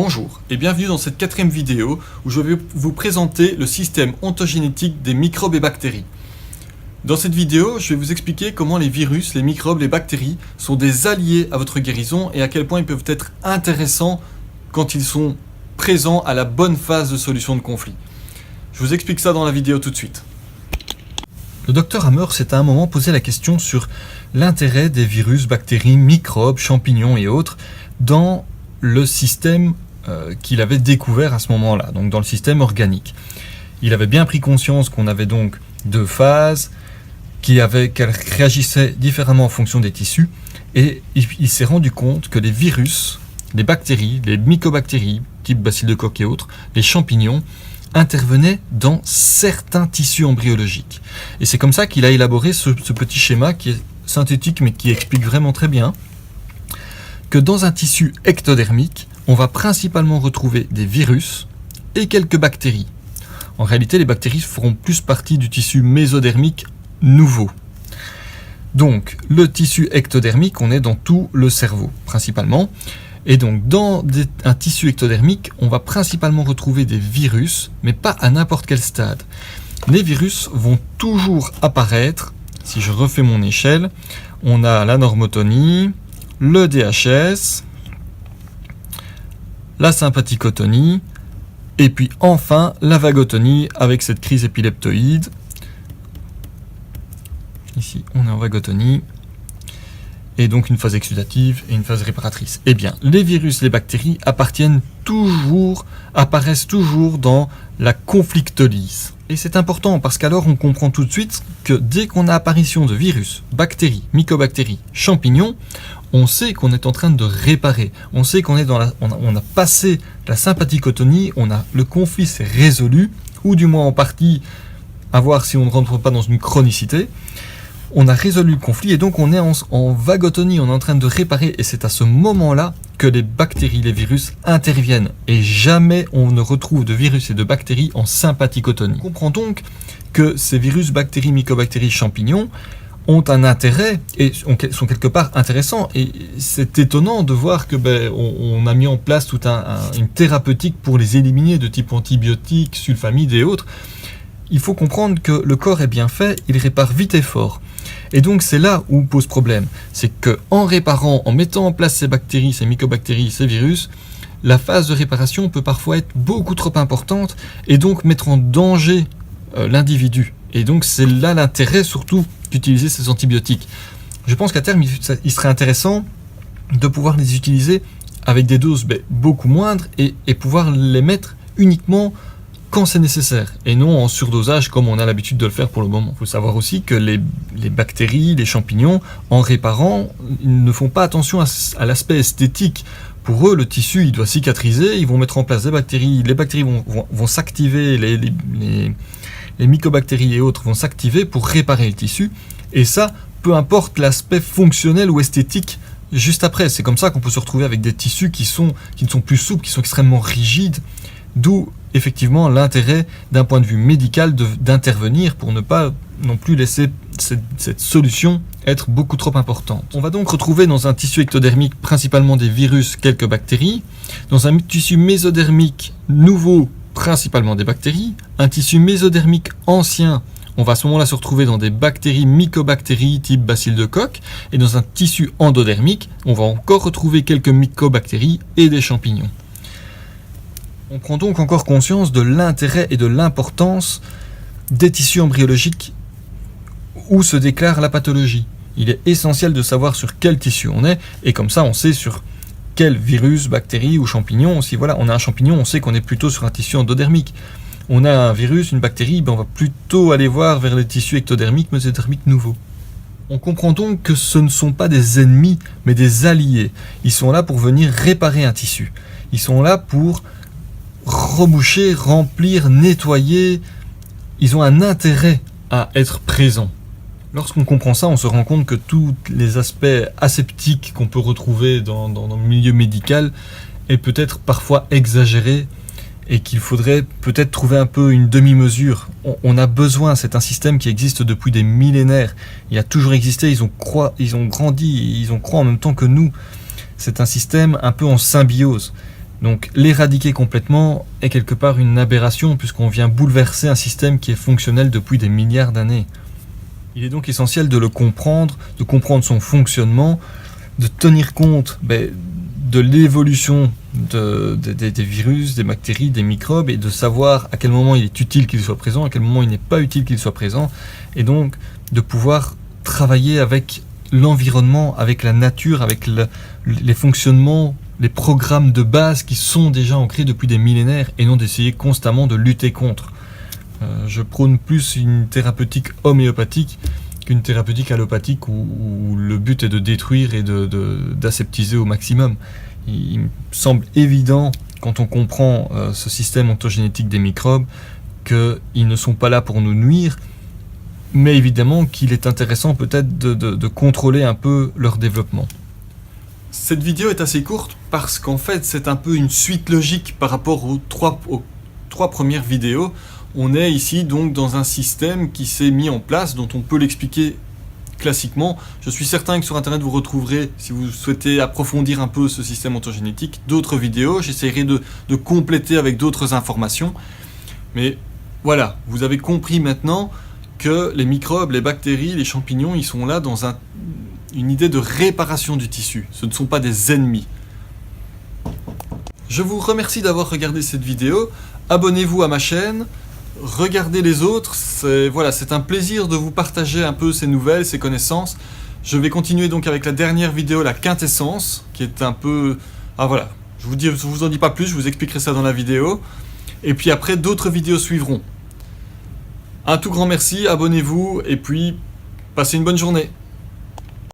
Bonjour et bienvenue dans cette 4e vidéo où je vais vous présenter le système ontogénétique des microbes et bactéries. Dans cette vidéo, je vais vous expliquer comment les virus, les microbes, les bactéries sont des alliés à votre guérison et à quel point ils peuvent être intéressants quand ils sont présents à la bonne phase de solution de conflit. Je vous explique ça dans la vidéo tout de suite. Le docteur Hammer s'est à un moment posé la question sur l'intérêt des virus, bactéries, microbes, champignons et autres dans le système qu'il avait découvert à ce moment-là, donc dans le système organique. Il avait bien pris conscience qu'on avait donc deux phases, qu'elles réagissaient différemment en fonction des tissus, et il s'est rendu compte que les virus, les bactéries, les mycobactéries, type bacille de Koch et autres, les champignons, intervenaient dans certains tissus embryologiques. Et c'est comme ça qu'il a élaboré ce petit schéma qui est synthétique mais qui explique vraiment très bien que dans un tissu ectodermique, on va principalement retrouver des virus et quelques bactéries. En réalité, les bactéries feront plus partie du tissu mésodermique nouveau. Donc, le tissu ectodermique, on est dans tout le cerveau, principalement. Et donc, dans un tissu ectodermique, on va principalement retrouver des virus, mais pas à n'importe quel stade. Les virus vont toujours apparaître, si je refais mon échelle, on a la normotonie, le DHS, la sympathicotonie, et puis enfin la vagotonie avec cette crise épileptoïde. Ici, on est en vagotonie. Et donc une phase exudative et une phase réparatrice. Eh bien, les virus, les bactéries apparaissent toujours dans la conflictolyse. Et c'est important parce qu'alors on comprend tout de suite que dès qu'on a apparition de virus, bactéries, mycobactéries, champignons, on sait qu'on est en train de réparer. On sait qu'on est on a passé la sympathicotonie, le conflit s'est résolu, ou du moins en partie, à voir si on ne rentre pas dans une chronicité. On a résolu le conflit et donc on est en vagotonie, on est en train de réparer, et c'est à ce moment-là que les bactéries, les virus interviennent, et jamais on ne retrouve de virus et de bactéries en sympathicotonie. On comprend donc que ces virus, bactéries, mycobactéries, champignons ont un intérêt et sont quelque part intéressants, et c'est étonnant de voir que on a mis en place toute une thérapeutique pour les éliminer de type antibiotiques, sulfamides et autres. Il faut comprendre que le corps est bien fait, il répare vite et fort. Et donc c'est là où pose problème. C'est qu'en réparant, en mettant en place ces bactéries, ces mycobactéries, ces virus, la phase de réparation peut parfois être beaucoup trop importante et donc mettre en danger l'individu. Et donc c'est là l'intérêt surtout d'utiliser ces antibiotiques. Je pense qu'à terme, il serait intéressant de pouvoir les utiliser avec des doses beaucoup moindres et pouvoir les mettre uniquement quand c'est nécessaire, et non en surdosage comme on a l'habitude de le faire pour le moment. Il faut savoir aussi que les bactéries, les champignons, en réparant, ils ne font pas attention à l'aspect esthétique. Pour eux, le tissu, il doit cicatriser, ils vont mettre en place des bactéries, les bactéries vont s'activer, les mycobactéries et autres vont s'activer pour réparer le tissu, et ça, peu importe l'aspect fonctionnel ou esthétique juste après. C'est comme ça qu'on peut se retrouver avec des tissus qui ne sont plus souples, qui sont extrêmement rigides, d'où effectivement l'intérêt d'un point de vue médical d'intervenir pour ne pas non plus laisser cette solution être beaucoup trop importante. On va donc retrouver dans un tissu ectodermique principalement des virus, quelques bactéries, dans un tissu mésodermique nouveau, principalement des bactéries, un tissu mésodermique ancien, on va à ce moment-là se retrouver dans des bactéries, mycobactéries type bacille de Koch, et dans un tissu endodermique, on va encore retrouver quelques mycobactéries et des champignons. On prend donc encore conscience de l'intérêt et de l'importance des tissus embryologiques où se déclare la pathologie. Il est essentiel de savoir sur quel tissu on est, et comme ça on sait sur quel virus, bactérie ou champignon. Si voilà, on a un champignon, on sait qu'on est plutôt sur un tissu endodermique. On a un virus, une bactérie, on va plutôt aller voir vers les tissus ectodermiques, mésodermiques nouveaux. On comprend donc que ce ne sont pas des ennemis, mais des alliés. Ils sont là pour venir réparer un tissu. Ils sont là pour reboucher, remplir, nettoyer. Ils ont un intérêt à être présents. Lorsqu'on comprend ça, on se rend compte que tous les aspects aseptiques qu'on peut retrouver dans le milieu médical est peut-être parfois exagéré et qu'il faudrait peut-être trouver un peu une demi-mesure. On a besoin, c'est un système qui existe depuis des millénaires. Il a toujours existé, ils ont grandi, ils ont croît en même temps que nous. C'est un système un peu en symbiose. Donc l'éradiquer complètement est quelque part une aberration puisqu'on vient bouleverser un système qui est fonctionnel depuis des milliards d'années. Il est donc essentiel de le comprendre, de comprendre son fonctionnement, de tenir compte de l'évolution des virus, des bactéries, des microbes et de savoir à quel moment il est utile qu'il soit présent, à quel moment il n'est pas utile qu'il soit présent, et donc de pouvoir travailler avec l'environnement, avec la nature, avec les fonctionnements, les programmes de base qui sont déjà ancrés depuis des millénaires et non d'essayer constamment de lutter contre. Je prône plus une thérapeutique homéopathique qu'une thérapeutique allopathique où le but est de détruire et d'aseptiser au maximum. Il me semble évident, quand on comprend ce système ontogénétique des microbes, qu'ils ne sont pas là pour nous nuire, mais évidemment qu'il est intéressant peut-être de contrôler un peu leur développement. Cette vidéo est assez courte parce qu'en fait c'est un peu une suite logique par rapport aux trois premières vidéos. On est ici donc dans un système qui s'est mis en place, dont on peut l'expliquer classiquement. Je suis certain que sur internet vous retrouverez, si vous souhaitez approfondir un peu ce système ontogénétique, d'autres vidéos. J'essaierai de compléter avec d'autres informations. Mais voilà, vous avez compris maintenant que les microbes, les bactéries, les champignons, ils sont là dans une idée de réparation du tissu. Ce ne sont pas des ennemis. Je vous remercie d'avoir regardé cette vidéo. Abonnez-vous à ma chaîne. Regardez les autres. C'est un plaisir de vous partager un peu ces nouvelles, ces connaissances. Je vais continuer donc avec la dernière vidéo, la quintessence, qui est un peu... Ah voilà, je vous en dis pas plus, je vous expliquerai ça dans la vidéo. Et puis après, d'autres vidéos suivront. Un tout grand merci, abonnez-vous, et puis passez une bonne journée.